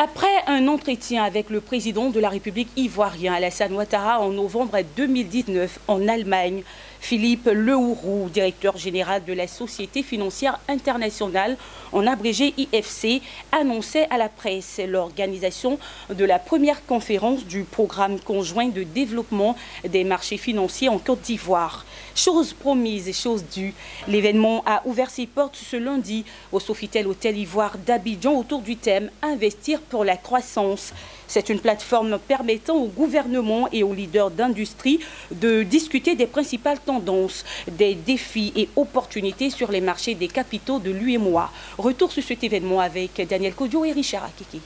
Après un entretien avec le président de la République ivoirien Alassane Ouattara en novembre 2019 en Allemagne, Philippe Lehourou, directeur général de la Société financière internationale, en abrégé IFC, annonçait à la presse l'organisation de la première conférence du programme conjoint de développement des marchés financiers en Côte d'Ivoire. Chose promise et chose due, l'événement a ouvert ses portes ce lundi au Sofitel Hôtel Ivoire d'Abidjan autour du thème « Investir pour la croissance ». C'est une plateforme permettant au gouvernement et aux leaders d'industrie de discuter des principales tendances, des défis et opportunités sur les marchés des capitaux de l'UEMOA. Retour sur cet événement avec Daniel Kodjo et Richard Akiki.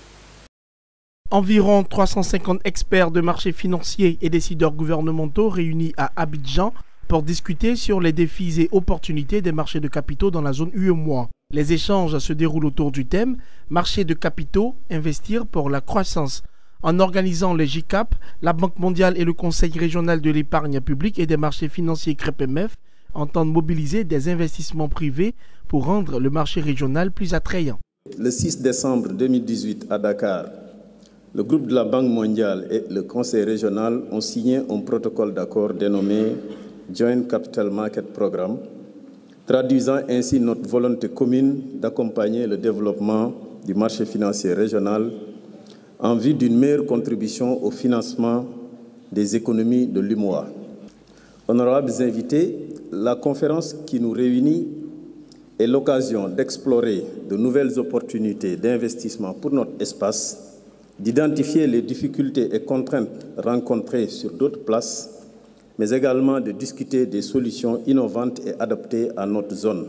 Environ 350 experts de marchés financiers et décideurs gouvernementaux réunis à Abidjan pour discuter sur les défis et opportunités des marchés de capitaux dans la zone UEMOA. Les échanges se déroulent autour du thème « Marché de capitaux, investir pour la croissance ». En organisant les JCAP, la Banque mondiale et le Conseil régional de l'épargne publique et des marchés financiers CREPMF entendent mobiliser des investissements privés pour rendre le marché régional plus attrayant. Le 6 décembre 2018 à Dakar, le groupe de la Banque mondiale et le Conseil régional ont signé un protocole d'accord dénommé Joint Capital Market Programme, traduisant ainsi notre volonté commune d'accompagner le développement du marché financier régional en vue d'une meilleure contribution au financement des économies de l'UEMOA. Honorables invités, la conférence qui nous réunit est l'occasion d'explorer de nouvelles opportunités d'investissement pour notre espace, d'identifier les difficultés et contraintes rencontrées sur d'autres places, mais également de discuter des solutions innovantes et adaptées à notre zone.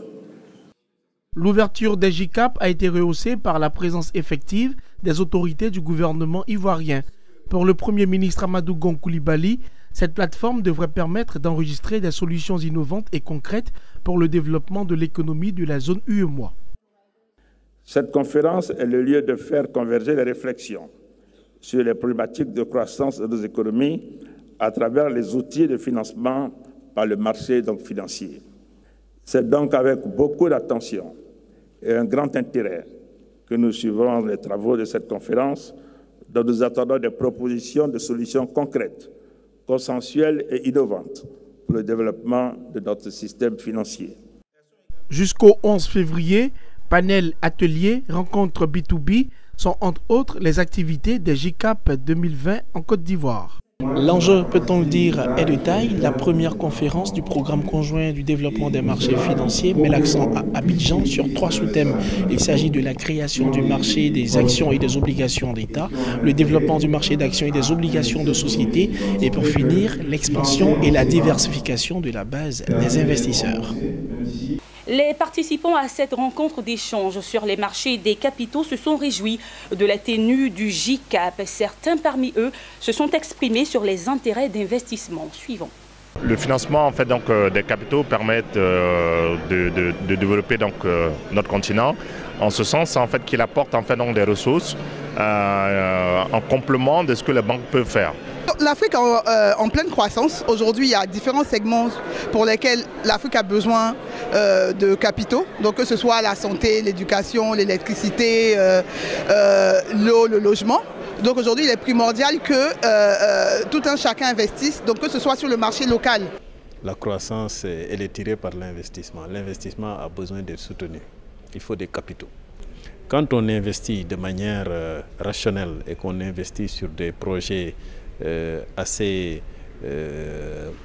L'ouverture des JCAP a été rehaussée par la présence effective des autorités du gouvernement ivoirien. Pour le Premier ministre Amadou Gon Coulibaly, cette plateforme devrait permettre d'enregistrer des solutions innovantes et concrètes pour le développement de l'économie de la zone UEMOA. Cette conférence est le lieu de faire converger les réflexions sur les problématiques de croissance de nos économies à travers les outils de financement par le marché financier. C'est donc avec beaucoup d'attention et un grand intérêt que nous suivrons les travaux de cette conférence, dont nous attendons des propositions de solutions concrètes, consensuelles et innovantes pour le développement de notre système financier. Jusqu'au 11 février, panel, ateliers, rencontres B2B sont entre autres les activités des JCAP 2020 en Côte d'Ivoire. L'enjeu, peut-on le dire, est de taille. La première conférence du programme conjoint du développement des marchés financiers met l'accent à Abidjan sur 3 sous-thèmes. Il s'agit de la création du marché des actions et des obligations d'État, le développement du marché d'actions et des obligations de société et pour finir, l'expansion et la diversification de la base des investisseurs. Les participants à cette rencontre d'échange sur les marchés des capitaux se sont réjouis de la tenue du JCAP. Certains parmi eux se sont exprimés sur les intérêts d'investissement. Suivons. Le financement des capitaux permet de développer notre continent en ce sens qu'il apporte des ressources en complément de ce que les banques peuvent faire. L'Afrique est en pleine croissance. Aujourd'hui, il y a différents segments pour lesquels l'Afrique a besoin de capitaux. Donc que ce soit la santé, l'éducation, l'électricité, l'eau, le logement. Donc aujourd'hui, il est primordial que tout un chacun investisse, donc que ce soit sur le marché local. La croissance, elle est tirée par l'investissement. L'investissement a besoin d'être soutenu. Il faut des capitaux. Quand on investit de manière rationnelle et qu'on investit sur des projets assez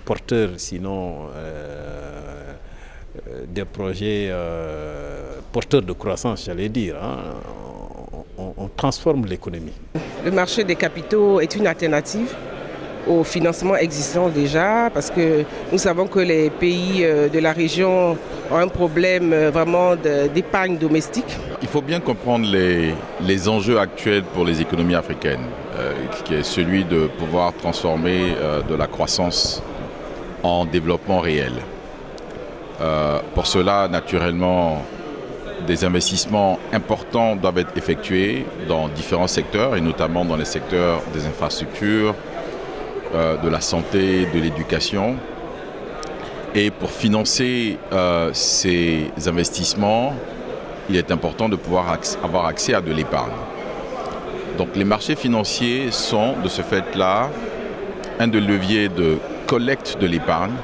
porteurs, sinon des projets porteurs de croissance, j'allais dire, on transforme l'économie. Le marché des capitaux est une alternative au financement existant déjà, parce que nous savons que les pays de la région ont un problème vraiment d'épargne domestique. Il faut bien comprendre les enjeux actuels pour les économies africaines, qui est celui de pouvoir transformer de la croissance en développement réel. Pour cela, naturellement, des investissements importants doivent être effectués dans différents secteurs, et notamment dans les secteurs des infrastructures, de la santé, de l'éducation. Et pour financer ces investissements, il est important de pouvoir avoir accès à de l'épargne. Donc les marchés financiers sont de ce fait-là un des leviers de collecte de l'épargne